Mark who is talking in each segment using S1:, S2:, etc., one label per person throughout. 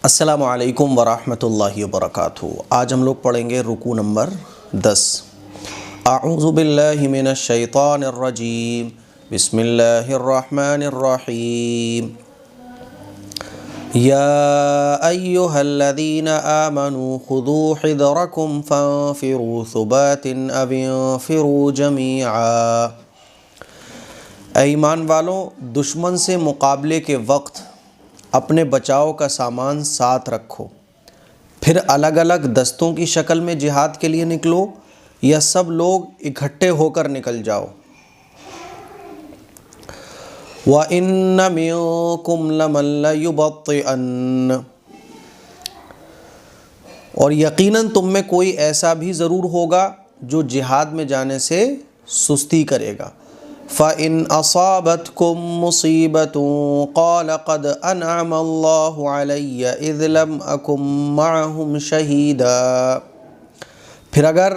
S1: अस्सलामु अलैकुम वरहमतुल्लाहि वबरकातुहू। आज हम लोग पढ़ेंगे रुकू नंबर 10। अऊज़ु बिल्लाहि मिनश शैतानिर रजीम, बिस्मिल्लाहिर रहमानिर रहीम। या अय्युहल्लज़ीना आमनू खुदू हिज़रकुम फंफिरू सुबातिन अव इंफिरू जमीआ। ऐ ईमान वालों, दुश्मन से मुकाबले के वक्त अपने बचाव का सामान साथ रखो, फिर अलग अलग दस्तों की शक्ल में जिहाद के लिए निकलो या सब लोग इकट्ठे होकर निकल जाओ। व इन्न मिनकुम लमन लयुबत्तिअन, और यकीनन तुम में कोई ऐसा भी ज़रूर होगा जो जिहाद में जाने से सुस्ती करेगा। फ़इन असाबतकुम मुसीबतुन क़ाल क़द अनअमल्लाहु अलैया इज़ लम अकुम मअहुम शहीदा। फिर अगर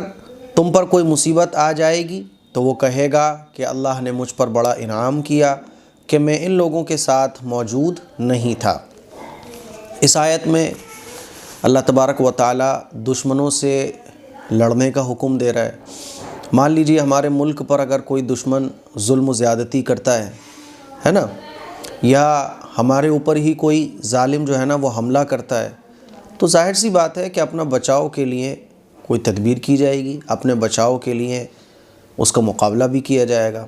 S1: तुम पर कोई मुसीबत आ जाएगी तो वो कहेगा कि अल्लाह ने मुझ पर बड़ा इनाम किया कि मैं इन लोगों के साथ मौजूद नहीं था। इस आयत में अल्लाह तबारक व तआला दुश्मनों से लड़ने का हुक्म दे रहा है। मान लीजिए हमारे मुल्क पर अगर कोई दुश्मन जुल्म ज़्यादती करता है ना, या हमारे ऊपर ही कोई जालिम जो है ना वो हमला करता है, तो जाहिर सी बात है कि अपना बचाव के लिए कोई तदबीर की जाएगी, अपने बचाव के लिए उसका मुकाबला भी किया जाएगा।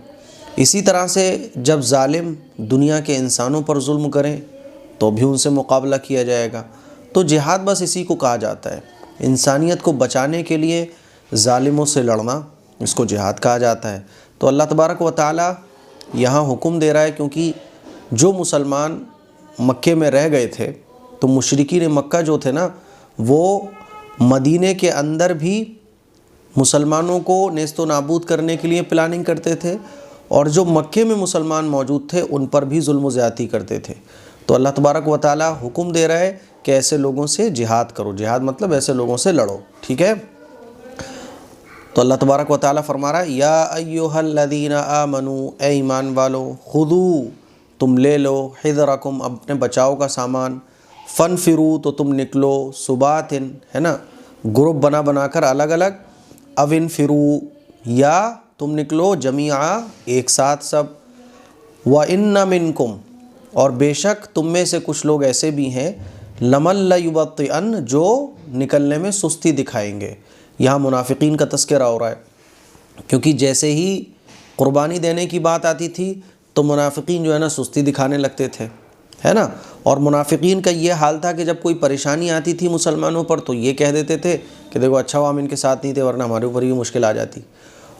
S1: इसी तरह से जब जालिम दुनिया के इंसानों पर जुल्म करें तो भी उनसे मुकाबला किया जाएगा। तो जिहाद बस इसी को कहा जाता है, इंसानियत को बचाने के लिए जालिमों से लड़ना, इसको जिहाद कहा जाता है। तो अल्लाह तबारक व तआला यहाँ हुक्म दे रहा है, क्योंकि जो मुसलमान मक्के में रह गए थे तो मुशरिकीन मक्का जो थे ना, वो मदीने के अंदर भी मुसलमानों को नेस्तो नाबूद करने के लिए प्लानिंग करते थे, और जो मक्के में मुसलमान मौजूद थे उन पर भी जुल्म ज़्यादती करते थे। तो अल्लाह तबारक व तआला हुक्म दे रहा है कि ऐसे लोगों से जिहाद करो। जिहाद मतलब ऐसे लोगों से लड़ो, ठीक है। तो अल्लाह तबारक व तआला फरमा रहा है, या अय्युहल्लज़ीना आमनू, ए ईमान वालो, खुदू, तुम ले लो, हिज़रकुम, अपने बचाव का सामान, फनफिरू, तो तुम निकलो, सुबातिन, है ना, ग्रुप बना बनाकर अलग अलग, अविनफिरू, या तुम निकलो जमीआ, एक साथ सब, व इन्न मिनकुम, और बेशक तुम में से कुछ लोग ऐसे भी हैं, लमन लयुबत्तिअन, जो निकलने में सुस्ती दिखाएंगे। यहाँ मुनाफिकीन का तज़किरा हो रहा है, क्योंकि जैसे ही क़ुरबानी देने की बात आती थी तो मुनाफिकीन जो है ना सुस्ती दिखाने लगते थे, है ना। और मुनाफिकीन का ये हाल था कि जब कोई परेशानी आती थी मुसलमानों पर तो ये कह देते थे कि देखो अच्छा हुआ हम इनके साथ नहीं थे, वरना हमारे ऊपर भी मुश्किल आ जाती।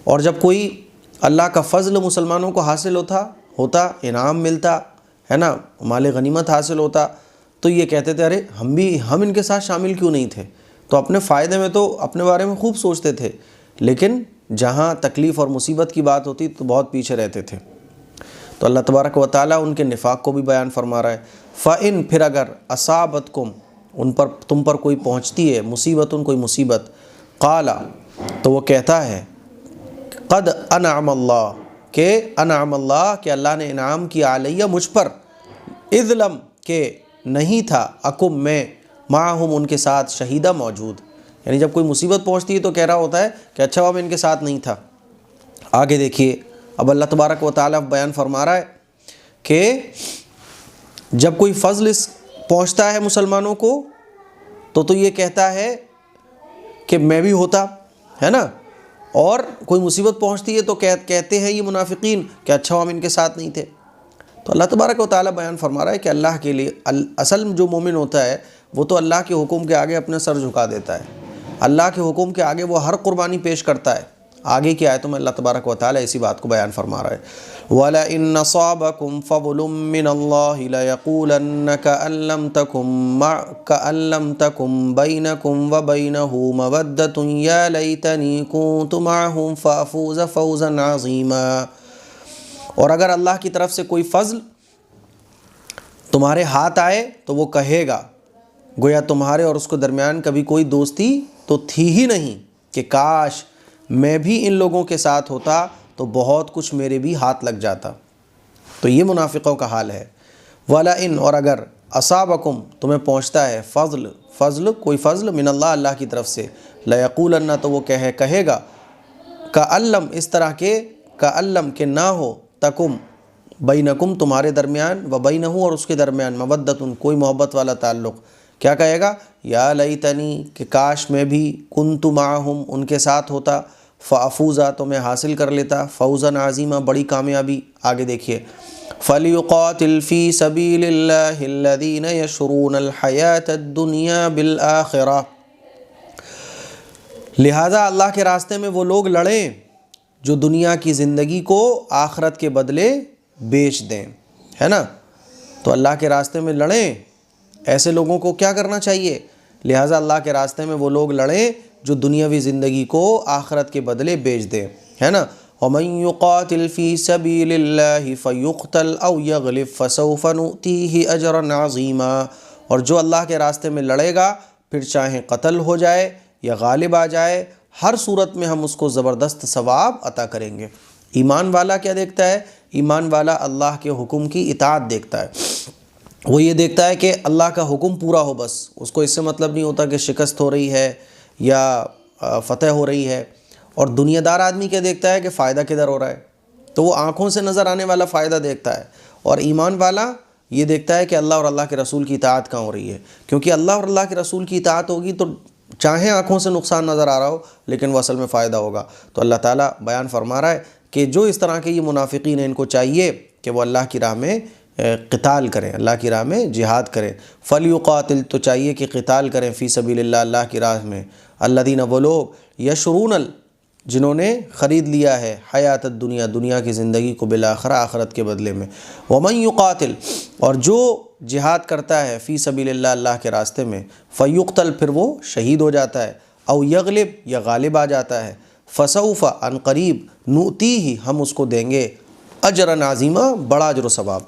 S1: और जब कोई अल्लाह का फ़ज़ल मुसलमानों को हासिल होता, इनाम मिलता, है ना, माल गनीमत हासिल होता, तो ये कहते थे अरे हम इनके साथ शामिल क्यों नहीं थे। तो अपने फ़ायदे में तो अपने बारे में खूब सोचते थे, लेकिन जहाँ तकलीफ़ और मुसीबत की बात होती तो बहुत पीछे रहते थे। तो अल्लाह तबारक व तआला उनके निफाक़ को भी बयान फरमा रहा है। फ़इन, फिर अगर असाबतकुम, तुम पर कोई पहुँचती है मुसीबतुन, कोई मुसीबत, क़ाला, तो वो कहता है क़द अनअमल्लाह, के अनअमल्लाह, के अल्लाह ने इनाम किया, अलैया, मुझ पर, इज़ लम, के नहीं था, अकुम, मैं, माहुम, उनके साथ, शहीदा, मौजूद। यानी जब कोई मुसीबत पहुंचती है तो कह रहा होता है कि अच्छा हुआ मैं इनके साथ नहीं था। आगे देखिए, अब अल्लाह तबारक व तआला बयान फरमा रहा है कि जब कोई फ़ज़ल पहुंचता है मुसलमानों को तो ये कहता है कि मैं भी होता, है ना। और कोई मुसीबत पहुंचती है तो कहते हैं ये मुनाफिकीन कि अच्छा हुआ हम इनके साथ नहीं थे। तो अल्लाह तबारक व तआला बयान फरमा रहा है कि अल्लाह के लिए असल जो मोमिन होता है वो तो अल्लाह के हुक्म के आगे अपना सर झुका देता है, अल्लाह के हुक्म के आगे वो हर कुर्बानी पेश करता है। आगे की आयतों में अल्लाह तबारक व तआला इसी बात को बयान फरमा रहा है, वला इन असाबकुम फ़ज़लुम मिनल्लाहि लयक़ूलन्न कअल्लम तकुम बैनकुम व बैनहु मवद्दतुन या लैतनी कुन्तु मअहुम फ़अफ़ूज़ फ़ौज़न अज़ीमा। और अगर अल्लाह की तरफ से कोई फ़ज़ल तुम्हारे हाथ आए तो वो कहेगा, गोया तुम्हारे और उसके दरमियान कभी कोई दोस्ती तो थी ही नहीं, कि काश मैं भी इन लोगों के साथ होता तो बहुत कुछ मेरे भी हाथ लग जाता। तो ये मुनाफिकों का हाल है। वला इन, और अगर असाबकुम तुम्हें पहुँचता है फ़ज़्ल कोई फ़ज़्ल मिनल्लाह अल्लाह की तरफ से, लयक़ूलन्ना तो वो कहेगा कअल्लम इस तरह के अल्लम के ना हो तकुम बैनकुम तुम्हारे दरमियान व बैनहू और उसके दरमियान मवद्दतुन कोई मोहब्बत वाला ताल्लुक़। क्या कहेगा? या लैतनी कि काश मैं भी कुन्तु माअहुम उनके साथ होता, फ़अफ़ूज़ा तो मैं हासिल कर लेता फ़ौज़न आज़ीमा बड़ी कामयाबी। आगे देखिए फ़लियुक़ातिल फ़ी सबीलिल्लाहिल्लज़ीना यशरूनल हयातद दुनिया बिल आखिरा, लिहाजा अल्लाह के रास्ते में वो लोग लड़ें जो दुनिया की ज़िंदगी को आखरत के बदले बेच दें, है ना। तो अल्लाह के रास्ते में लड़ें, ऐसे लोगों को क्या करना चाहिए? लिहाजा अल्लाह के रास्ते में वो लोग लड़ें जो दुनियावी ज़िंदगी को आखरत के बदले बेच दें, है ना। वमन युक़ातिल फ़ी सबीलिल्लाहि फ़युक़्तल औ यग़लिब फ़सौफ़ नुअतीहि अजरन अज़ीमा, और जो अल्लाह के रास्ते में लड़ेगा फिर चाहे कत्ल हो जाए या गालिब आ जाए, हर सूरत में हम उसको ज़बरदस्त सवाब अता करेंगे। ईमान वाला क्या देखता है? ईमान वाला अल्लाह के हुक्म की इताअत देखता है। वो ये देखता है कि अल्लाह का हुक्म पूरा हो, बस उसको इससे मतलब नहीं होता कि शिकस्त हो रही है या फ़तह हो रही है। और दुनियादार आदमी क्या देखता है कि फ़ायदा किधर हो रहा है, तो वो आँखों से नज़र आने वाला फ़ायदा देखता है। और ईमान वाला ये देखता है कि अल्लाह और अल्लाह के रसूल की इताअत कहाँ हो रही है, क्योंकि अल्लाह और अल्लाह के रसूल की इताअत होगी तो चाहे आँखों से नुकसान नज़र आ रहा हो लेकिन वो असल में फ़ायदा होगा। तो अल्लाह ताला बयान फरमा रहा है कि जो इस तरह के ये मुनाफिकीन हैं इनको चाहिए कि वो अल्लाह की राह में क़िताल करें, अल्लाह की राह में जिहाद करें। फ़लयुक़ातिल तो चाहिए कि क़िताल करें फ़ी सबीलिल्लाह अल्लाह की राह में, अल्लज़ीना वो लोग यशरूनल जिन्होंने ख़रीद लिया है हयात दुनिया दुनिया की ज़िंदगी को बिलाखिरा आखरत के बदले में। वमन युक़ातिल और जो जिहाद करता है फ़ी सबीलिल्लाह अल्लाह के रास्ते में, फ़युक़्तल फिर वो शहीद हो जाता है, औ यग़लिब या गालिब आ जाता है, फ़सौफ़ अनक़रीब नुअतीहि हम उसको देंगे अजरन अज़ीमा बड़ा अजर व सवाब।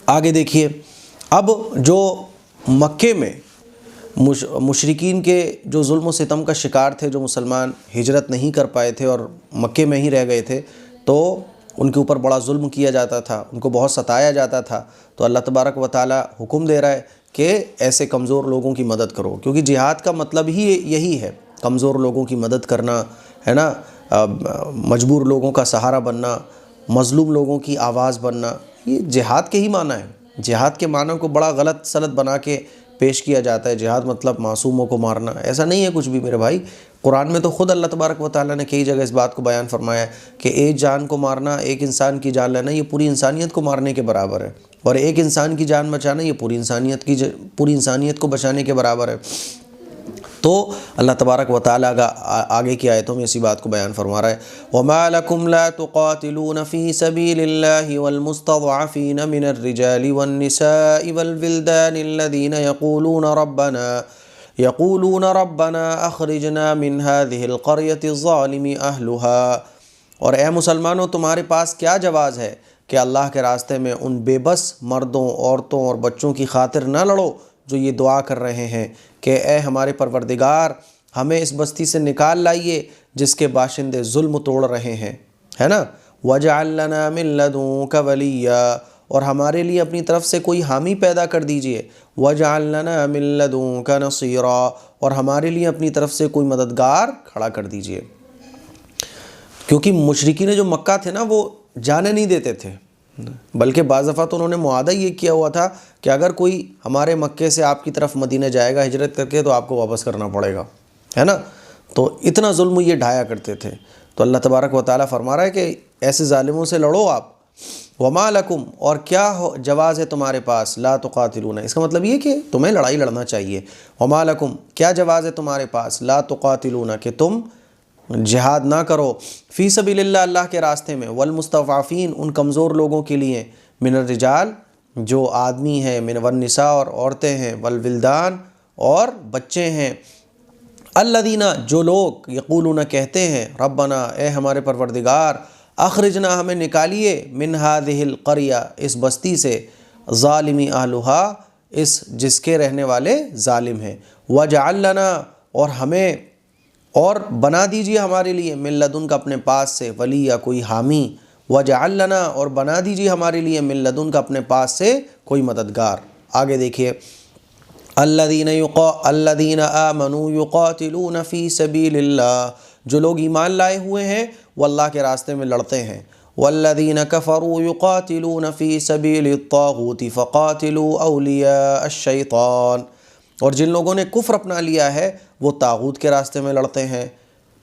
S1: आगे देखिए, अब जो मक्के में मुशरिकीन के जो जुल्म व सितम का शिकार थे, जो मुसलमान हिजरत नहीं कर पाए थे और मक्के में ही रह गए थे, तो उनके ऊपर बड़ा जुल्म किया जाता था, उनको बहुत सताया जाता था। तो अल्लाह तबारक व तआला हुक्म दे रहा है कि ऐसे कमज़ोर लोगों की मदद करो, क्योंकि जिहाद का मतलब ही यही है, कमज़ोर लोगों की मदद करना, है ना। मजबूर लोगों का सहारा बनना, मज़लूम लोगों की आवाज़ बनना, ये जिहाद के ही माना है। जिहाद के मानों को बड़ा गलत सलत बना के पेश किया जाता है। जिहाद मतलब मासूमों को मारना, ऐसा नहीं है कुछ भी मेरे भाई। कुरान में तो ख़ुद अल्लाह तबारक व तआला ने कई जगह इस बात को बयान फरमाया है कि एक जान को मारना, एक इंसान की जान लेना, ये पूरी इंसानियत को मारने के बराबर है, और एक इंसान की जान बचाना ये पूरी इंसानियत को बचाने के बराबर है। तो अल्लाह तबारक व तआला आगे की आयतों में इसी बात को बयान फरमा रहा है, वमा लकुम ला तुक़ातिलून फ़ी सबीलिल्लाहि वल मुस्तज़अफ़ीन मिनर रिजालि वन निसाइ वल विल्दानि अल्लज़ीना यक़ूलून रब्बना अख़रिजना मिन हाज़िहिल क़रयति ज़ालिमि अहलुहा। और ए मुसलमानों, तुम्हारे पास क्या जवाज़ है कि अल्लाह के रास्ते में उन बेबस मर्दों, औरतों और बच्चों की खातिर न लड़ो जो ये दुआ कर रहे हैं कि ए हमारे परवरदिगार, हमें इस बस्ती से निकाल लाइए जिसके बाशिंदे जुल्म तोड़ रहे हैं, है ना। वजअल लना मिन लदुनका वलिया, और हमारे लिए अपनी तरफ से कोई हामी पैदा कर दीजिए। वजअल लना मिन लदुनका नसीरा, और हमारे लिए अपनी तरफ से कोई मददगार खड़ा कर दीजिए। क्योंकि मुशरिकीन जो मक्का थे ना, वो जाने नहीं देते थे, बल्कि बाज़ दफ़ा तो उन्होंने मुआदा ये किया हुआ था कि अगर कोई हमारे मक्के से आपकी तरफ मदीने जाएगा हिजरत करके तो आपको वापस करना पड़ेगा, है ना। तो इतना जुल्म ये ढाया करते थे। तो अल्लाह तबारक व तआला फरमा रहा है कि ऐसे ज़ालिमों से लड़ो आप। वमा लकुम, और क्या जवाज़ है तुम्हारे पास, ला तुक़ातिलून, इसका मतलब ये कि तुम्हें लड़ाई लड़ना चाहिए। वमा लकुम, क्या जवाज़ है तुम्हारे पास, ला तुक़ातिलून, कि तुम जिहाद ना करो, फ़ी सबीलिल्लाह अल्लाह के रास्ते में, वल मुस्तज़अफ़ीन उन कमज़ोर लोगों के लिए, मिनर रिजाल जो आदमी हैं, मिन वन निसा और औरतें हैं, वल विल्दान और बच्चे हैं, अल्लज़ीना जो लोग यक़ूलून कहते हैं, रब्बना ए हमारे परवरदिगार, अख़रिजना हमें निकालिए, मिन हाज़िहिल क़रया इस बस्ती से, ज़ालिमी अहलुहा इस जिसके रहने वाले ज़ालिम हैं, वजअल लना और हमें और बना दीजिए हमारे लिए, मिन लदुनका अपने पास से, वलिया कोई हामी, वजअल लना और बना दीजिए हमारे लिए, मिन लदुनका अपने पास से कोई मददगार। आगे देखिए, अल्लदीन आमनू युक़ातिलून फ़ी सबीलिल्लाह, जो लोग ईमान लाए हुए हैं वो अल्लाह के रास्ते में लड़ते हैं। वल्लदीन कफ़रू युक़ातिलून फ़ी सबीलित्ताग़ूति फ़क़ातिलू औलिया अश-शैतान, और जिन लोगों ने कुफ्र अपना लिया है वो तागूत के रास्ते में लड़ते हैं।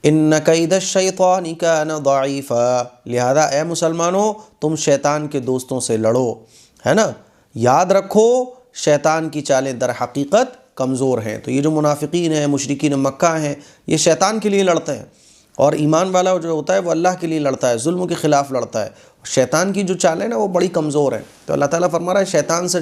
S1: इन्न कैद शैतानी कान दईफ़ा, लिहाजा ए मुसलमानों तुम शैतान के दोस्तों से लड़ो, है ना। याद रखो शैतान की चालें दर हकीकत कमज़ोर हैं। तो ये जो मुनाफिकीन हैं, मुशरिकीन मक्का हैं, ये शैतान के लिए लड़ते हैं, और ईमान वाला जो होता है वो अल्लाह के लिए लड़ता है, जुल्म के ख़िलाफ़ लड़ता है। शैतान की जो चाल है ना वो बड़ी कमज़ोर है। तो अल्लाह ताला फरमा रहा है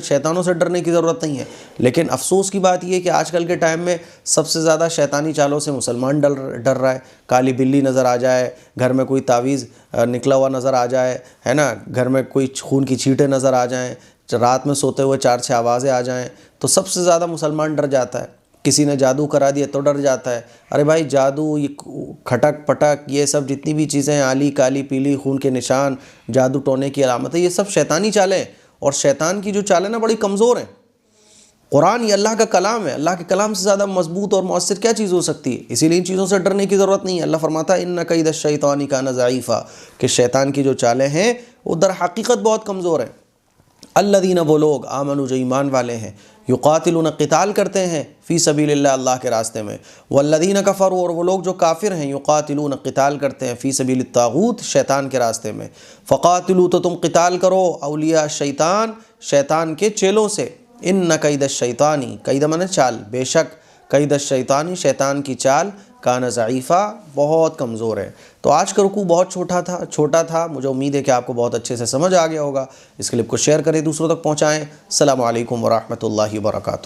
S1: शैतानों से डरने की ज़रूरत नहीं है। लेकिन अफसोस की बात यह है कि आजकल के टाइम में सबसे ज़्यादा शैतानी चालों से मुसलमान डर रहा है। काली बिल्ली नज़र आ जाए, घर में कोई तावीज़ निकला हुआ नज़र आ जाए, है ना, घर में कोई खून की छींटें नज़र आ जाएँ, रात में सोते हुए 4-6 आवाज़ें आ जाएँ, तो सबसे ज़्यादा मुसलमान डर जाता है। किसी ने जादू करा दिया तो डर जाता है। अरे भाई जादू, ये खटक पटक, ये सब जितनी भी चीज़ें, आली काली पीली, खून के निशान, जादू टोने की अलामत है, ये सब शैतानी चालें, और शैतान की जो चालें ना बड़ी कमज़ोर हैं। कुरान ये अल्लाह का कलाम है, अल्लाह के कलाम से ज़्यादा मजबूत और मौसर क्या चीज़ हो सकती है। इसीलिए इन चीज़ों से डरने की ज़रूरत नहीं है। अल्लाह फरमाता है इन्न कैद शैतानी कान ज़ईफ़ा, कि शैतान की जो चालें हैं वो दर हकीकत बहुत कमज़ोर हैं। अल्लदीन, वो लोग, आमनु, जो ईमान वाले हैं, युक़ातिलून, क़िताल करते हैं, फ़ी सबीलिल्लाह, अल्लाह के रास्ते में। वल्लदीन कफ़रू, और वो लोग जो काफिर हैं, युक़ातिलून, क़िताल करते हैं, फ़ी सबीलित्ताग़ूत, शैतान के रास्ते में। फ़क़ातिलू, तो तुम क़िताल करो, औलिया शैतान, शैतान के चेलों से। इन्न कैद शैतानी, कैद माने चाल, बेशक, कैद शैतानी, शैतान की चाल, कान ज़ईफ़ा, बहुत कमज़ोर है। तो आज का रुकू बहुत छोटा था। मुझे उम्मीद है कि आपको बहुत अच्छे से समझ आ गया होगा। इस क्लिप को शेयर करें, दूसरों तक पहुँचाएँ। अस्सलामु अलैकुम व रहमतुल्लाहि व बरकातुहू।